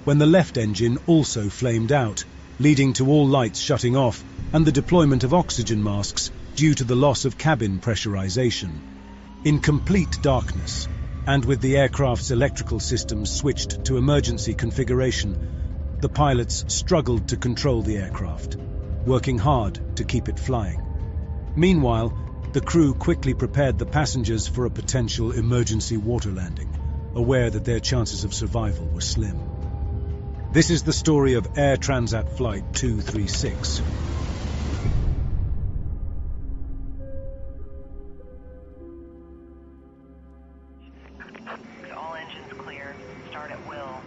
when the left engine also flamed out, leading to all lights shutting off and the deployment of oxygen masks due to the loss of cabin pressurization. In complete darkness, and with the aircraft's electrical systems switched to emergency configuration, the pilots struggled to control the aircraft, working hard to keep it flying. Meanwhile, the crew quickly prepared the passengers for a potential emergency water landing, aware that their chances of survival were slim. This is the story of Air Transat Flight 236. All engines clear. Start at will.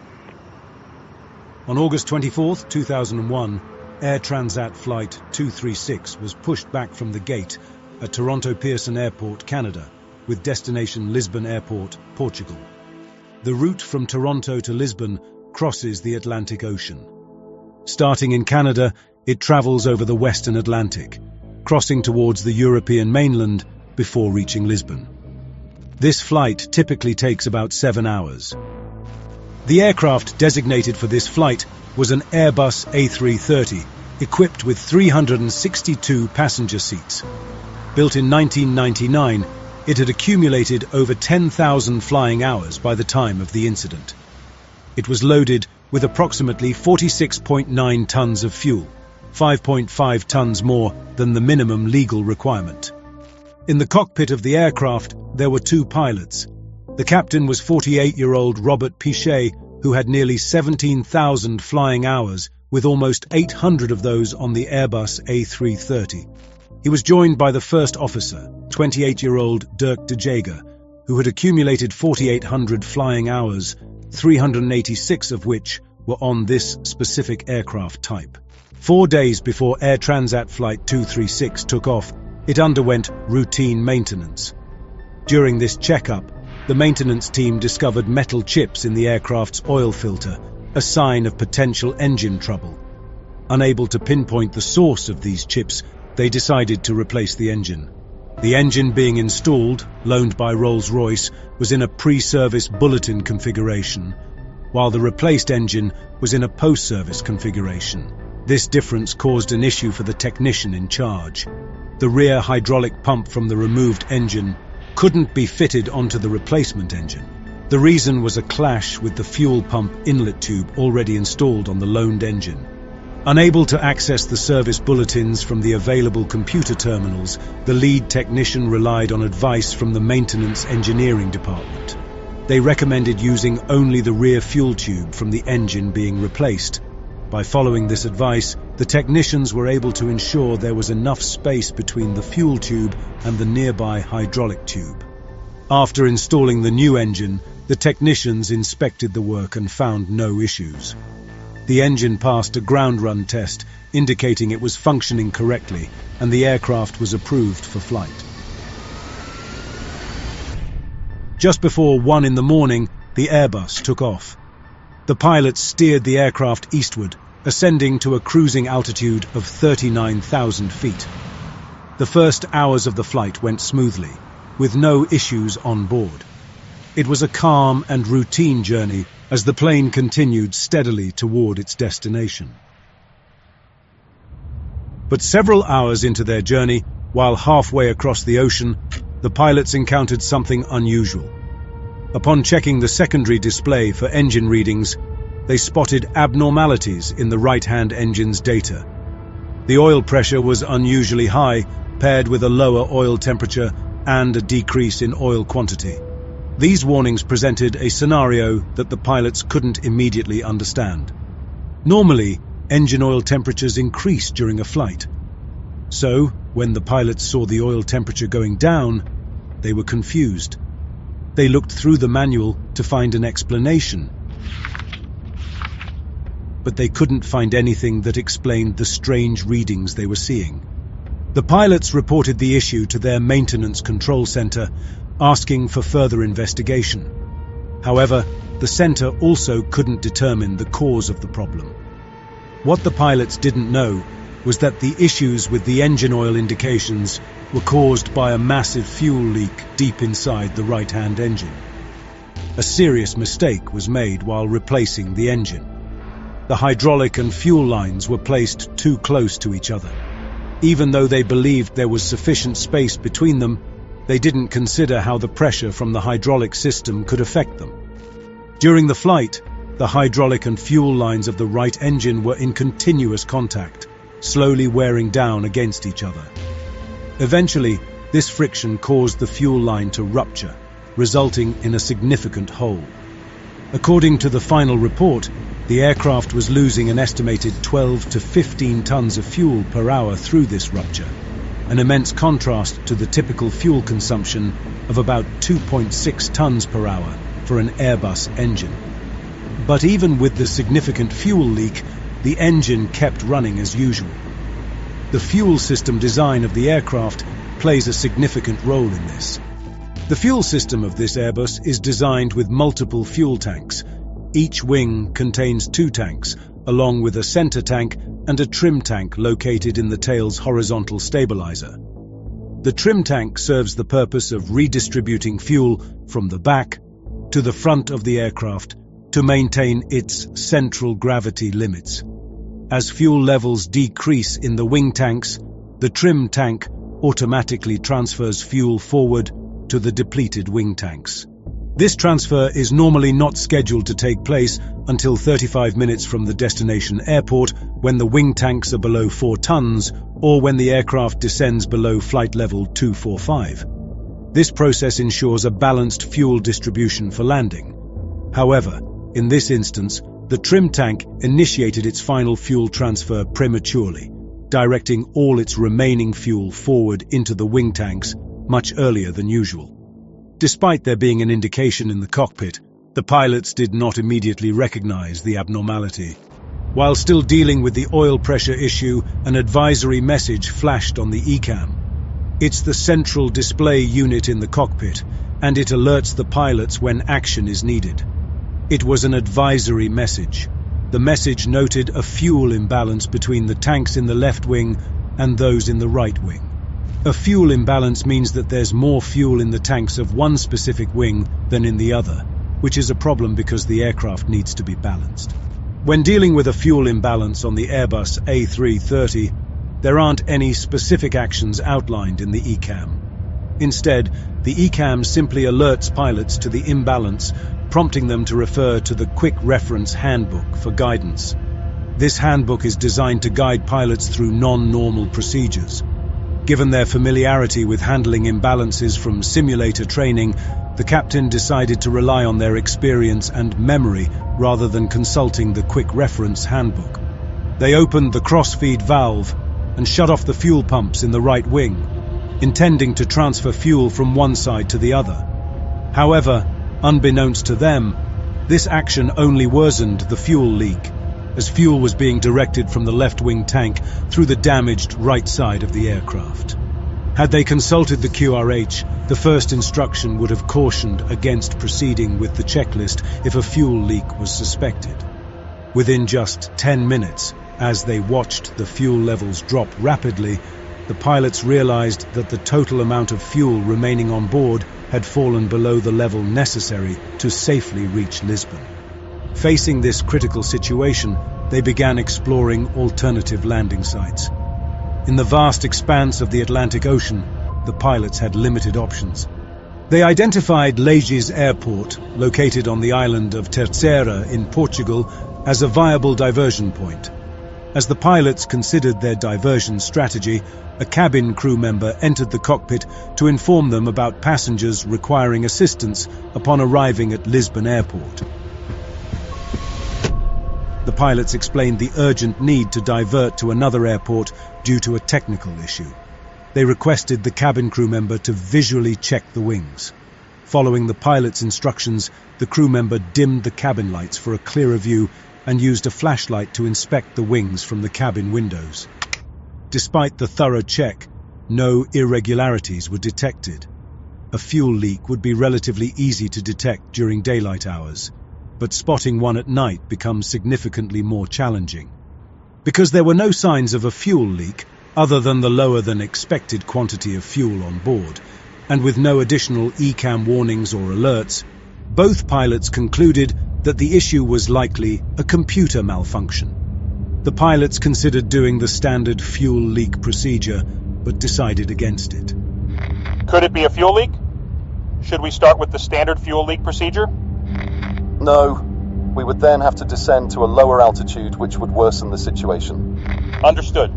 On August 24, 2001, Air Transat Flight 236 was pushed back from the gate at Toronto Pearson Airport, Canada, with destination Lisbon Airport, Portugal. The route from Toronto to Lisbon crosses the Atlantic Ocean. Starting in Canada, it travels over the Western Atlantic, crossing towards the European mainland before reaching Lisbon. This flight typically takes about 7 hours. The aircraft designated for this flight was an Airbus A330, equipped with 362 passenger seats. Built in 1999, it had accumulated over 10,000 flying hours by the time of the incident. It was loaded with approximately 46.9 tons of fuel, 5.5 tons more than the minimum legal requirement. In the cockpit of the aircraft, there were 2 pilots. The captain was 48-year-old Robert Pichet, who had nearly 17,000 flying hours, with almost 800 of those on the Airbus A330. He was joined by the first officer, 28-year-old Dirk de Jager, who had accumulated 4,800 flying hours, 386 of which were on this specific aircraft type. 4 days before Air Transat Flight 236 took off, it underwent routine maintenance. During this checkup, the maintenance team discovered metal chips in the aircraft's oil filter, a sign of potential engine trouble. Unable to pinpoint the source of these chips, they decided to replace the engine. The engine being installed, loaned by Rolls-Royce, was in a pre-service bulletin configuration, while the replaced engine was in a post-service configuration. This difference caused an issue for the technician in charge. The rear hydraulic pump from the removed engine couldn't be fitted onto the replacement engine. The reason was a clash with the fuel pump inlet tube already installed on the loaned engine. Unable to access the service bulletins from the available computer terminals, the lead technician relied on advice from the maintenance engineering department. They recommended using only the rear fuel tube from the engine being replaced. By following this advice, the technicians were able to ensure there was enough space between the fuel tube and the nearby hydraulic tube. After installing the new engine, the technicians inspected the work and found no issues. The engine passed a ground run test, indicating it was functioning correctly, and the aircraft was approved for flight. Just before 1 in the morning, the Airbus took off. The pilots steered the aircraft eastward, ascending to a cruising altitude of 39,000 feet. The first hours of the flight went smoothly, with no issues on board. It was a calm and routine journey as the plane continued steadily toward its destination. But several hours into their journey, while halfway across the ocean, the pilots encountered something unusual. Upon checking the secondary display for engine readings, they spotted abnormalities in the right-hand engine's data. The oil pressure was unusually high, paired with a lower oil temperature and a decrease in oil quantity. These warnings presented a scenario that the pilots couldn't immediately understand. Normally, engine oil temperatures increase during a flight. So, when the pilots saw the oil temperature going down, they were confused. They looked through the manual to find an explanation, but they couldn't find anything that explained the strange readings they were seeing. The pilots reported the issue to their maintenance control center, asking for further investigation. However, the center also couldn't determine the cause of the problem. What the pilots didn't know was that the issues with the engine oil indications were caused by a massive fuel leak deep inside the right-hand engine. A serious mistake was made while replacing the engine. The hydraulic and fuel lines were placed too close to each other. Even though they believed there was sufficient space between them, they didn't consider how the pressure from the hydraulic system could affect them. During the flight, the hydraulic and fuel lines of the right engine were in continuous contact, slowly wearing down against each other. Eventually, this friction caused the fuel line to rupture, resulting in a significant hole. According to the final report, the aircraft was losing an estimated 12 to 15 tons of fuel per hour through this rupture, an immense contrast to the typical fuel consumption of about 2.6 tons per hour for an Airbus engine. But even with the significant fuel leak, the engine kept running as usual. The fuel system design of the aircraft plays a significant role in this. The fuel system of this Airbus is designed with multiple fuel tanks. Each wing contains 2 tanks, along with a center tank and a trim tank located in the tail's horizontal stabilizer. The trim tank serves the purpose of redistributing fuel from the back to the front of the aircraft to maintain its central gravity limits. As fuel levels decrease in the wing tanks, the trim tank automatically transfers fuel forward to the depleted wing tanks. This transfer is normally not scheduled to take place until 35 minutes from the destination airport, when the wing tanks are below 4 tons or when the aircraft descends below flight level 245. This process ensures a balanced fuel distribution for landing. However, in this instance, the trim tank initiated its final fuel transfer prematurely, directing all its remaining fuel forward into the wing tanks much earlier than usual. Despite there being an indication in the cockpit, the pilots did not immediately recognize the abnormality. While still dealing with the oil pressure issue, an advisory message flashed on the ECAM. It's the central display unit in the cockpit, and it alerts the pilots when action is needed. It was an advisory message. The message noted a fuel imbalance between the tanks in the left wing and those in the right wing. A fuel imbalance means that there's more fuel in the tanks of one specific wing than in the other, which is a problem because the aircraft needs to be balanced. When dealing with a fuel imbalance on the Airbus A330, there aren't any specific actions outlined in the ECAM. Instead, the ECAM simply alerts pilots to the imbalance, prompting them to refer to the Quick Reference Handbook for guidance. This handbook is designed to guide pilots through non-normal procedures. Given their familiarity with handling imbalances from simulator training, the captain decided to rely on their experience and memory rather than consulting the Quick Reference Handbook. They opened the cross-feed valve and shut off the fuel pumps in the right wing, intending to transfer fuel from one side to the other. However, unbeknownst to them, this action only worsened the fuel leak, as fuel was being directed from the left wing tank through the damaged right side of the aircraft. Had they consulted the QRH, the first instruction would have cautioned against proceeding with the checklist if a fuel leak was suspected. Within just 10 minutes, as they watched the fuel levels drop rapidly, the pilots realized that the total amount of fuel remaining on board had fallen below the level necessary to safely reach Lisbon. Facing this critical situation, they began exploring alternative landing sites. In the vast expanse of the Atlantic Ocean, the pilots had limited options. They identified Lagos Airport, located on the island of Terceira in Portugal, as a viable diversion point. As the pilots considered their diversion strategy, a cabin crew member entered the cockpit to inform them about passengers requiring assistance upon arriving at Lisbon Airport. The pilots explained the urgent need to divert to another airport due to a technical issue. They requested the cabin crew member to visually check the wings. Following the pilot's instructions, the crew member dimmed the cabin lights for a clearer view and used a flashlight to inspect the wings from the cabin windows. Despite the thorough check, no irregularities were detected. A fuel leak would be relatively easy to detect during daylight hours, but spotting one at night becomes significantly more challenging. Because there were no signs of a fuel leak, other than the lower than expected quantity of fuel on board, and with no additional ECAM warnings or alerts, both pilots concluded that the issue was likely a computer malfunction. The pilots considered doing the standard fuel leak procedure, but decided against it. Could it be a fuel leak? Should we start with the standard fuel leak procedure? No. We would then have to descend to a lower altitude, which would worsen the situation. Understood.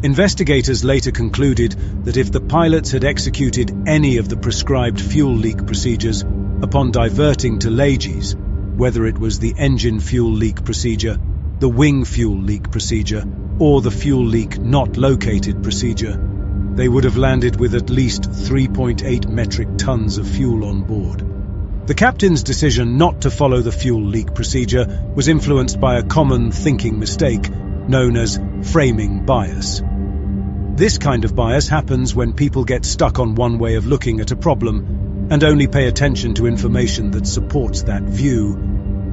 Investigators later concluded that if the pilots had executed any of the prescribed fuel leak procedures upon diverting to lurches, whether it was the engine fuel leak procedure, the wing fuel leak procedure, or the fuel leak not located procedure, they would have landed with at least 3.8 metric tons of fuel on board. The captain's decision not to follow the fuel leak procedure was influenced by a common thinking mistake known as framing bias. This kind of bias happens when people get stuck on one way of looking at a problem and only pay attention to information that supports that view,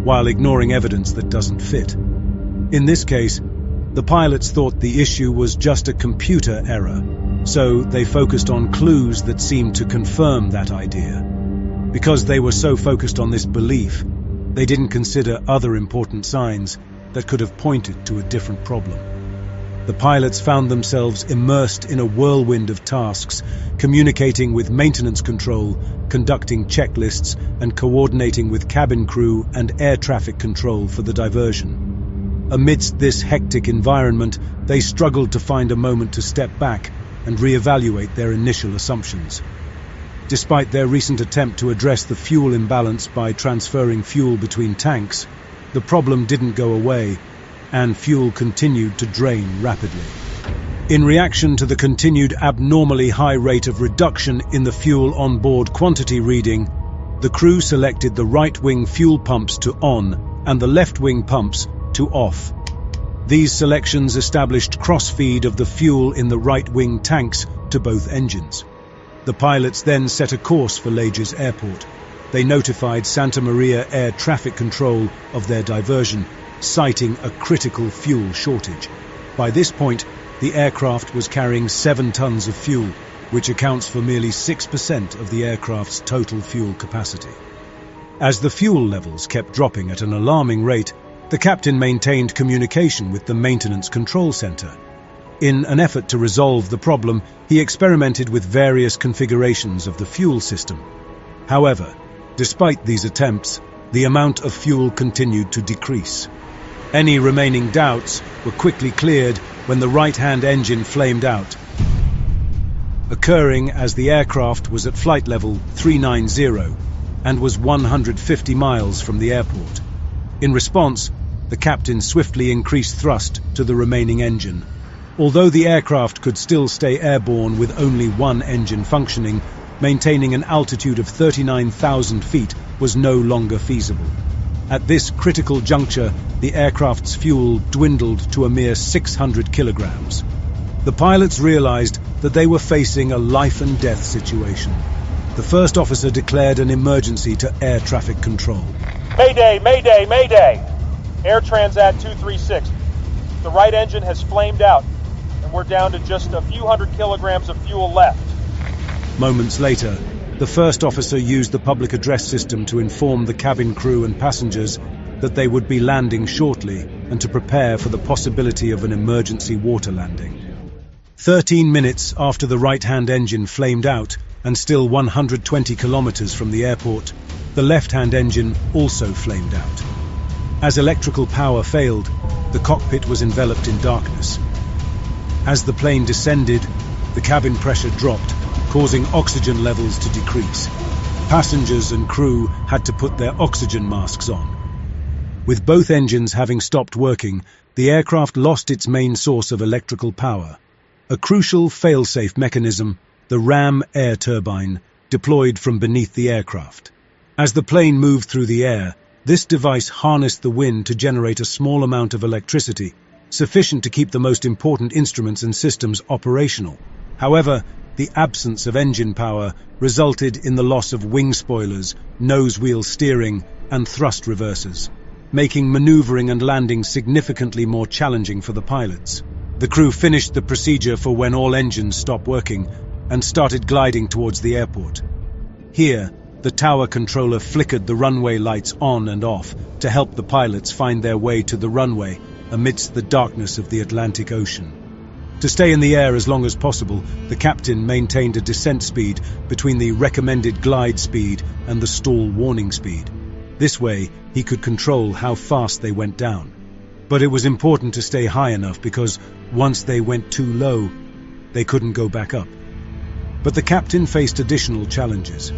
while ignoring evidence that doesn't fit. In this case, the pilots thought the issue was just a computer error, so they focused on clues that seemed to confirm that idea. Because they were so focused on this belief, they didn't consider other important signs that could have pointed to a different problem. The pilots found themselves immersed in a whirlwind of tasks, communicating with maintenance control, conducting checklists, and coordinating with cabin crew and air traffic control for the diversion. Amidst this hectic environment, they struggled to find a moment to step back and reevaluate their initial assumptions. Despite their recent attempt to address the fuel imbalance by transferring fuel between tanks, the problem didn't go away, and fuel continued to drain rapidly. In reaction to the continued abnormally high rate of reduction in the fuel on-board quantity reading, the crew selected the right-wing fuel pumps to on and the left-wing pumps to off. These selections established cross-feed of the fuel in the right-wing tanks to both engines. The pilots then set a course for Lurches Airport. They notified Santa Maria Air Traffic Control of their diversion, citing a critical fuel shortage. By this point, the aircraft was carrying 7 tons of fuel, which accounts for merely 6% of the aircraft's total fuel capacity. As the fuel levels kept dropping at an alarming rate, the captain maintained communication with the maintenance control center. In an effort to resolve the problem, he experimented with various configurations of the fuel system. However, despite these attempts, the amount of fuel continued to decrease. Any remaining doubts were quickly cleared when the right-hand engine flamed out, occurring as the aircraft was at flight level 390 and was 150 miles from the airport. In response, the captain swiftly increased thrust to the remaining engine. Although the aircraft could still stay airborne with only one engine functioning, maintaining an altitude of 39,000 feet was no longer feasible. At this critical juncture, the aircraft's fuel dwindled to a mere 600 kilograms. The pilots realized that they were facing a life-and-death situation. The first officer declared an emergency to air traffic control. Mayday, mayday, mayday! Air Transat 236. The right engine has flamed out, and we're down to just a few hundred kilograms of fuel left. Moments later, the first officer used the public address system to inform the cabin crew and passengers that they would be landing shortly and to prepare for the possibility of an emergency water landing. 13 minutes after the right-hand engine flamed out, and still 120 kilometers from the airport, the left-hand engine also flamed out. As electrical power failed, the cockpit was enveloped in darkness. As the plane descended, the cabin pressure dropped, causing oxygen levels to decrease. Passengers and crew had to put their oxygen masks on. With both engines having stopped working, the aircraft lost its main source of electrical power. A crucial fail-safe mechanism, the ram air turbine, deployed from beneath the aircraft. As the plane moved through the air, this device harnessed the wind to generate a small amount of electricity, sufficient to keep the most important instruments and systems operational. However, the absence of engine power resulted in the loss of wing spoilers, nose wheel steering, and thrust reversers, making maneuvering and landing significantly more challenging for the pilots. The crew finished the procedure for when all engines stopped working and started gliding towards the airport. Here, the tower controller flickered the runway lights on and off to help the pilots find their way to the runway amidst the darkness of the Atlantic Ocean. To stay in the air as long as possible, the captain maintained a descent speed between the recommended glide speed and the stall warning speed. This way, he could control how fast they went down. But it was important to stay high enough because once they went too low, they couldn't go back up. But the captain faced additional challenges.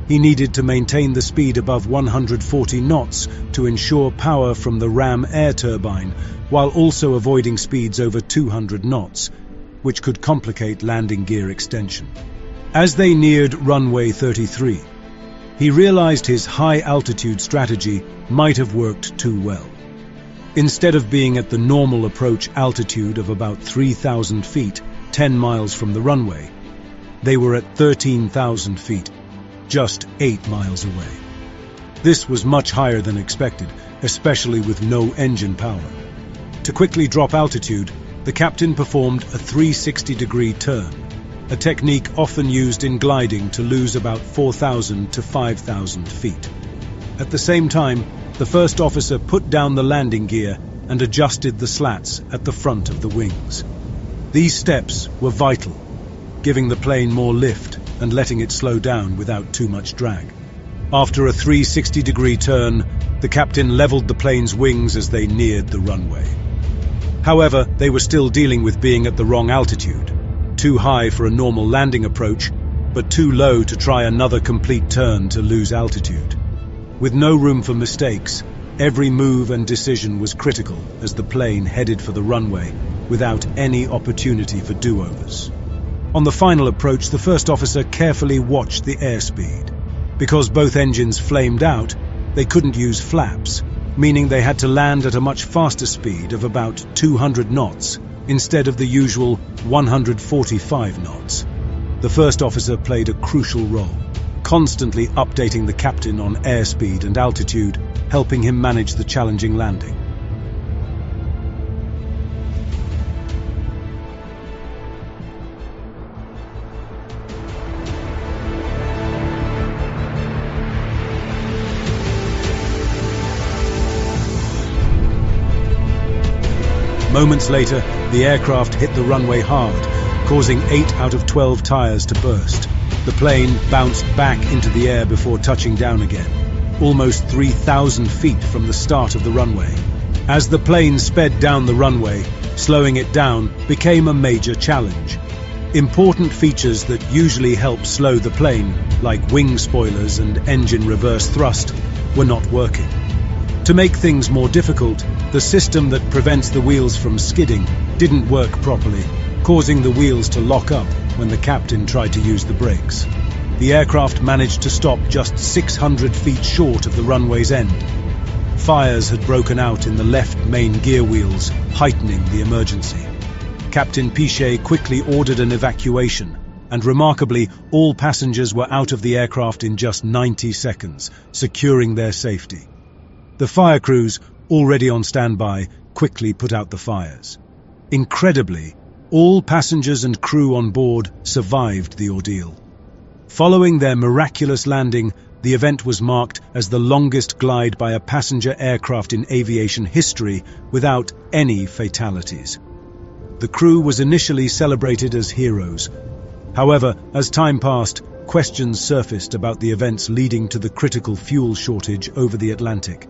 He needed to maintain the speed above 140 knots to ensure power from the ram air turbine, while also avoiding speeds over 200 knots, which could complicate landing gear extension. As they neared runway 33, he realized his high-altitude strategy might have worked too well. Instead of being at the normal approach altitude of about 3,000 feet, 10 miles from the runway, they were at 13,000 feet, just 8 miles away. This was much higher than expected, especially with no engine power. To quickly drop altitude, the captain performed a 360-degree turn, a technique often used in gliding to lose about 4,000 to 5,000 feet. At the same time, the first officer put down the landing gear and adjusted the slats at the front of the wings. These steps were vital, giving the plane more lift and letting it slow down without too much drag. After a 360-degree turn, the captain leveled the plane's wings as they neared the runway. However, they were still dealing with being at the wrong altitude, too high for a normal landing approach, but too low to try another complete turn to lose altitude. With no room for mistakes, every move and decision was critical as the plane headed for the runway without any opportunity for do-overs. On the final approach, the first officer carefully watched the airspeed. Because both engines flamed out, they couldn't use flaps, meaning they had to land at a much faster speed of about 200 knots instead of the usual 145 knots. The first officer played a crucial role, constantly updating the captain on airspeed and altitude, helping him manage the challenging landing. Moments later, the aircraft hit the runway hard, causing 8 out of 12 tires to burst. The plane bounced back into the air before touching down again, almost 3,000 feet from the start of the runway. As the plane sped down the runway, slowing it down became a major challenge. Important features that usually help slow the plane, like wing spoilers and engine reverse thrust, were not working. To make things more difficult, the system that prevents the wheels from skidding didn't work properly, causing the wheels to lock up when the captain tried to use the brakes. The aircraft managed to stop just 600 feet short of the runway's end. Fires had broken out in the left main gear wheels, heightening the emergency. Captain Pichet quickly ordered an evacuation, and remarkably, all passengers were out of the aircraft in just 90 seconds, securing their safety. The fire crews, already on standby, quickly put out the fires. Incredibly, all passengers and crew on board survived the ordeal. Following their miraculous landing, the event was marked as the longest glide by a passenger aircraft in aviation history without any fatalities. The crew was initially celebrated as heroes. However, as time passed, questions surfaced about the events leading to the critical fuel shortage over the Atlantic.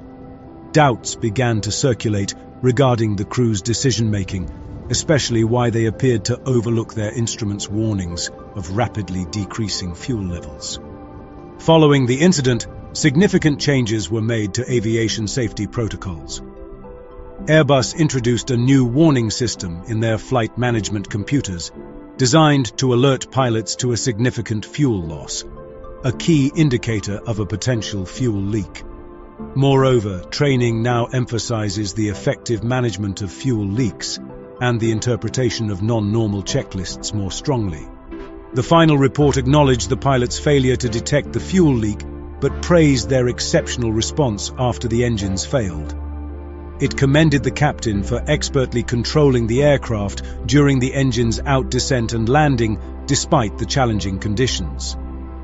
Doubts began to circulate regarding the crew's decision-making, especially why they appeared to overlook their instruments' warnings of rapidly decreasing fuel levels. Following the incident, significant changes were made to aviation safety protocols. Airbus introduced a new warning system in their flight management computers, designed to alert pilots to a significant fuel loss, a key indicator of a potential fuel leak. Moreover, training now emphasizes the effective management of fuel leaks and the interpretation of non-normal checklists more strongly. The final report acknowledged the pilot's failure to detect the fuel leak, but praised their exceptional response after the engines failed. It commended the captain for expertly controlling the aircraft during the engine's out-descent and landing, despite the challenging conditions.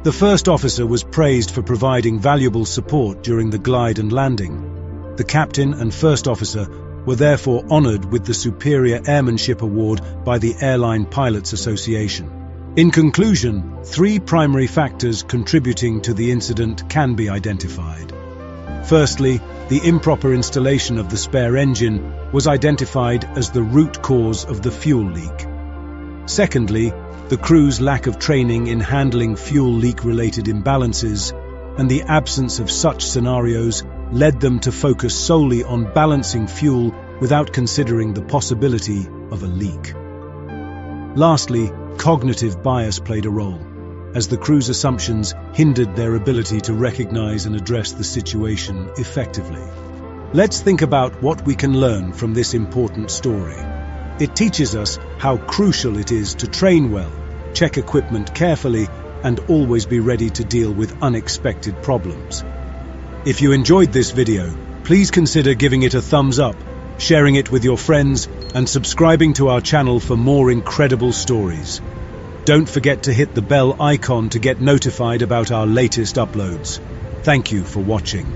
The first officer was praised for providing valuable support during the glide and landing. The captain and first officer were therefore honored with the Superior Airmanship Award by the Airline Pilots Association. In conclusion, 3 primary factors contributing to the incident can be identified. Firstly, the improper installation of the spare engine was identified as the root cause of the fuel leak. Secondly, the crew's lack of training in handling fuel leak-related imbalances and the absence of such scenarios led them to focus solely on balancing fuel without considering the possibility of a leak. Lastly, cognitive bias played a role, as the crew's assumptions hindered their ability to recognize and address the situation effectively. Let's think about what we can learn from this important story. It teaches us how crucial it is to train well, check equipment carefully, and always be ready to deal with unexpected problems. If you enjoyed this video, please consider giving it a thumbs up, sharing it with your friends, and subscribing to our channel for more incredible stories. Don't forget to hit the bell icon to get notified about our latest uploads. Thank you for watching.